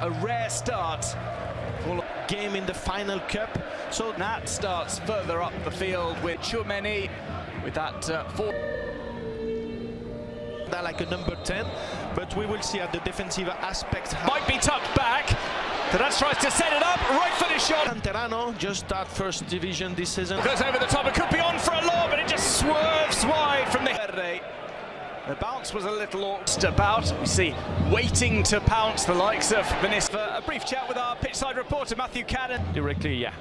a rare start. Game in the final cup. So Nat starts further up the field with Tchouameni with that four. They're like a number 10, but we will see at the defensive aspect. Might be tucked back. Tadas tries to set it up. Right footed shot. Canterano just start first division this season. Goes over the top. It could be on for a lob, but it just swerves wide from the Verde. The bounce was a little about. We see waiting to pounce the likes of Vinicius. A brief chat with our pitchside reporter Matthew Cannon. Directly, yeah.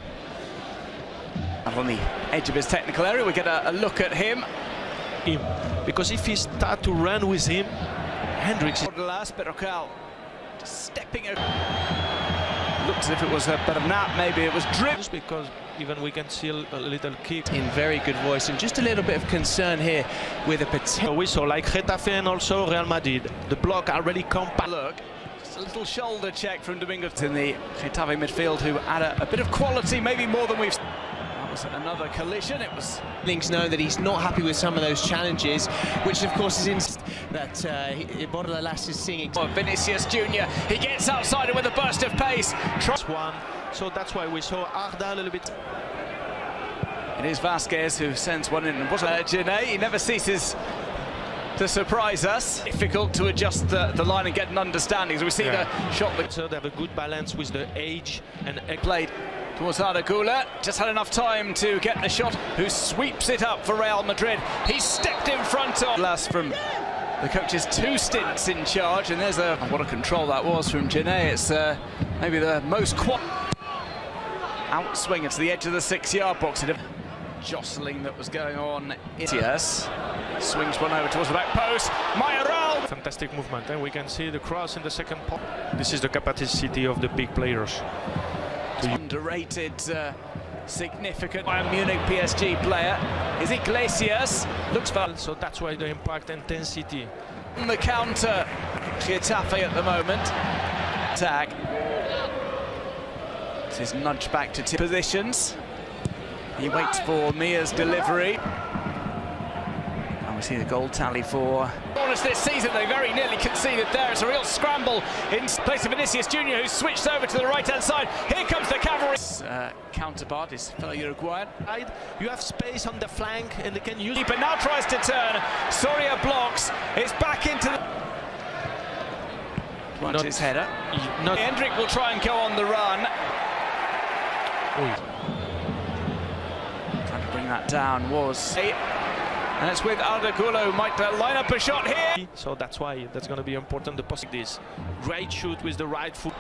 And on the edge of his technical area, we get a look at him. Because if he start to run with him, Hendricks. Last but Rocal just stepping over. Looked as if it was a bit of nap, maybe it was drip. Because even we can see a little kick. In very good voice, and just a little bit of concern here with a potential. We saw like Getafe and also Real Madrid. The block are really compact. Look, just a little shoulder check from Domingos in the Getafe midfield, who add a bit of quality, maybe more than we've. That was another collision. It was. Things know that he's not happy with some of those challenges, which of course is in that Bordalas is singing. Vinicius Junior, he gets outside it with a burst of pace. One, so that's why we saw Arda a little bit. It is Vasquez who sends one in. And Getafe, he never ceases to surprise us. Difficult to adjust the line and get an understanding as we see the shot. So they have a good balance with the age and played towards Arda Güler, just had enough time to get the shot, who sweeps it up for Real Madrid. He stepped in front of last from the coach's 2 stints in charge, and there's what a control that was from Getafe. It's maybe the most outswing to the edge of the 6-yard box. Jostling that was going on. Yes, swings one over towards the back post. Mayoral. Fantastic movement, and we can see the cross in the second pot. This is the capacity of the big players. Underrated, significant Bayern Munich PSG player is Iglesias. Looks for, so that's why the impact intensity. On the counter, Getafe at the moment. Tag. This is nudged back to positions. He waits for Mia's delivery. And we see the goal tally for corners this season. They very nearly conceded there. It's a real scramble in place of Vinicius Junior, who switched over to the right-hand side. Here comes the cavalry. Counterpart, his fellow Uruguayan. You have space on the flank, and they can use it. But now tries to turn. Soria blocks. It's back into the. Not his header. Hendrick will try and go on the run. Trying to bring that down was. And it's with Arda Güler, who might line up a shot here. So that's why that's going to be important. The this great shoot with the right foot.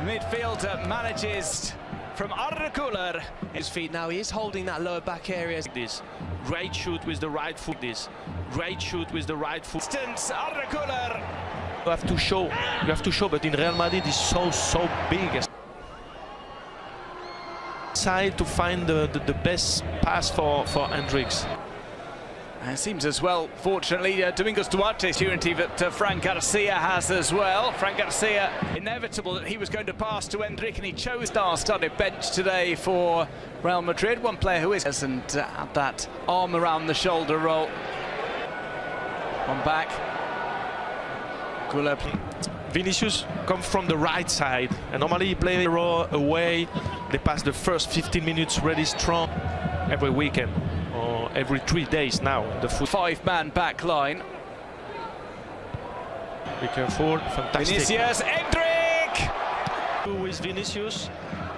Midfielder manages from Arda Güler. His feet now. He is holding that lower back area. This great shoot with the right foot. This great shoot with the right foot. Distance, Arda Güler. You have to show. You have to show. But in Real Madrid, it's so big. Side to find the best pass for Hendricks. And it seems as well, fortunately, Domingos Duarte's unity that Fran Garcia has as well. Fran Garcia, inevitable that he was going to pass to Hendrick, and he chose star-studded bench today for Real Madrid. One player who is and had that arm around the shoulder roll. One back. Güler. Vinicius comes from the right side, and normally he plays away. They pass the first 15 minutes really strong every weekend. Or every 3 days now. The 5-man back line. Be careful, fantastic. Vinicius, Hendrick! With Vinicius,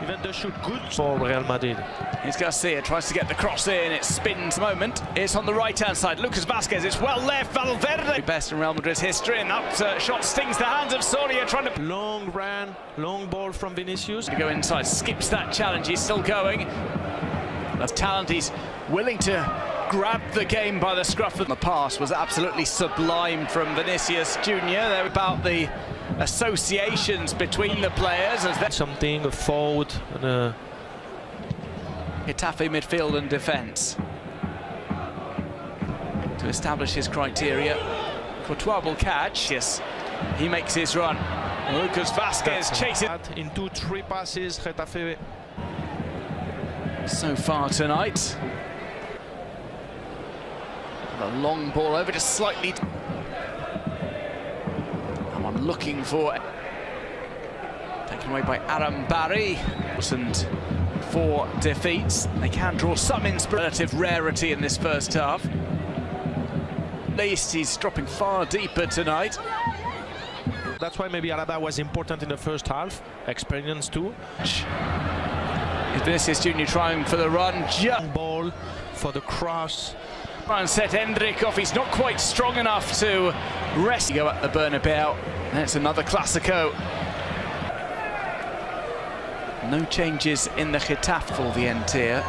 even the shoot good for Real Madrid. Here's Garcia, tries to get the cross in, it spins moment. It's on the right-hand side, Lucas Vasquez, it's well left, Valverde. Best in Real Madrid's history, and that shot stings the hands of Soria, trying to. Long run, long ball from Vinicius. To go inside, skips that challenge, he's still going. That's talent, he's willing to grab the game by the scruff of the pass. Was absolutely sublime from Vinicius Junior. They're about the associations between the players. As something, a forward, and a Getafe midfield and defence to establish his criteria. Courtois will catch. Yes, he makes his run. Lucas Vasquez chases in 2-3 passes. Getafe so far tonight. A long ball over, just slightly. And one looking for. Taken away by Aram Barry. And 4 defeats. They can draw some relative rarity in this first half. At least he's dropping far deeper tonight. That's why maybe Alaba was important in the first half. Experience too. Vinicius Junior trying for the run. Ball for the cross. Try and set Endrick off. He's not quite strong enough to rest. Go at the Bernabeu. That's another Clasico. No changes in the Getafe for the end here.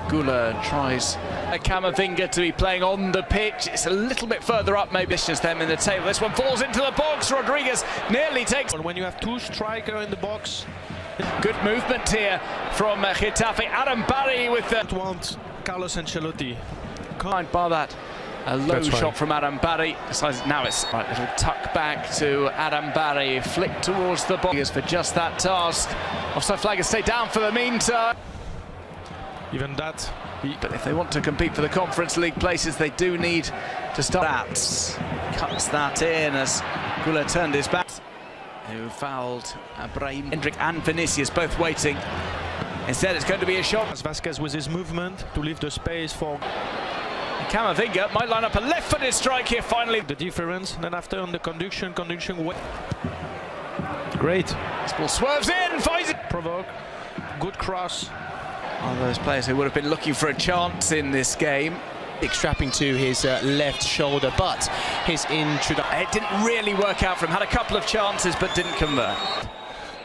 Gula tries Camavinga to be playing on the pitch. It's a little bit further up, maybe it's them in the table. This one falls into the box. Rodriguez nearly takes. When you have 2 strikers in the box. Good movement here from Getafe. Adam Barry with the. Want Carlos Ancelotti. Can't bar that. A low shot from Adam Barry. Decides now it's right. Little tuck back to Adam Barry. Flick towards the box for just that task. Offside flag has stayed down for the meantime. Even that. But if they want to compete for the Conference League places, they do need to start. That cuts that in as Gula turned his back. Who fouled Brahim, Endrick and Vinicius, both waiting. Instead, it's going to be a shot. Vasquez with his movement to leave the space for. Camavinga might line up a left-footed strike here finally. The difference, and then after on the conduction. Great. This ball swerves in, finds it. Provoke. Good cross. One of those players who would have been looking for a chance in this game. Strapping to his left shoulder, but his introduction. It didn't really work out for him. Had a couple of chances, but didn't convert.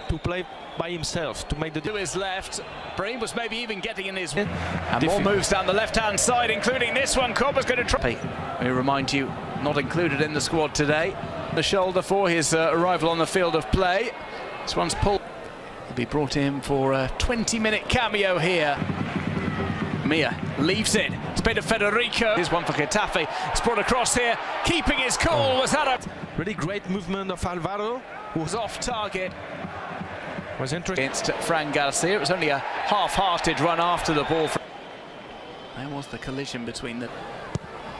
To play by himself, to make the. To his left. Brahim was maybe even getting in his. And more moves down the left-hand side, including this one. Cobba's going to try. We remind you, not included in the squad today. The shoulder for his arrival on the field of play. This one's pulled. He'll be brought in for a 20-minute cameo here. Mia leaves it. It's been to Federico. Here's one for Getafe. It's brought across here. Keeping his cool was that a really great movement of Alvaro, who was off target. Was interesting Against Fran Garcia. It was only a half-hearted run after the ball. There was the collision between the.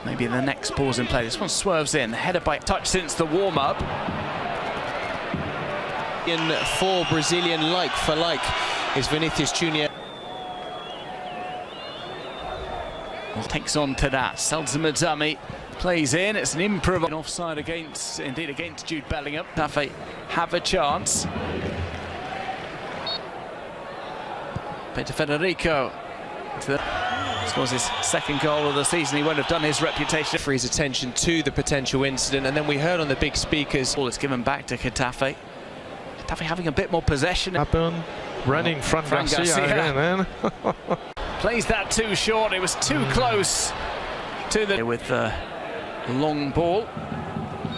Maybe the next pause in play. This one swerves in. Header by touch since the warm-up. In for Brazilian like for like is Vinicius Junior. Well, takes on to that. Selzama plays in. It's an improv. Offside against Jude Bellingham. Getafe have a chance. Bit to Federico. Scores his second goal of the season. He won't have done his reputation. For his attention to the potential incident, and then we heard on the big speakers. Ball is given back to Getafe. Getafe having a bit more possession. Running Fran Garcia again, Plays that too short. It was too close to the. With the long ball.